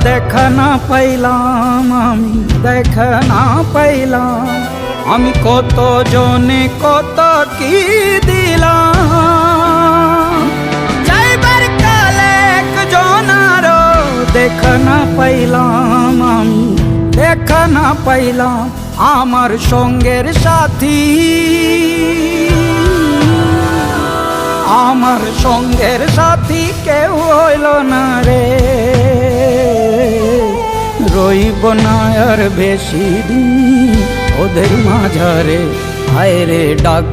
দেখা না পাইলাম, আমি দেখা না পাইলাম, আমি কত জনে কত কি দিলাম। যাইবার কালে একজনারও দেখা না পাইলাম, আমি দেখা না পাইলাম আমার সঙ্গের সাথী। আমার সঙ্গের সাথী কেউ হইল না রে, রইব না আর বেশি দিন ওদের মাঝারে। হায় রে ডাক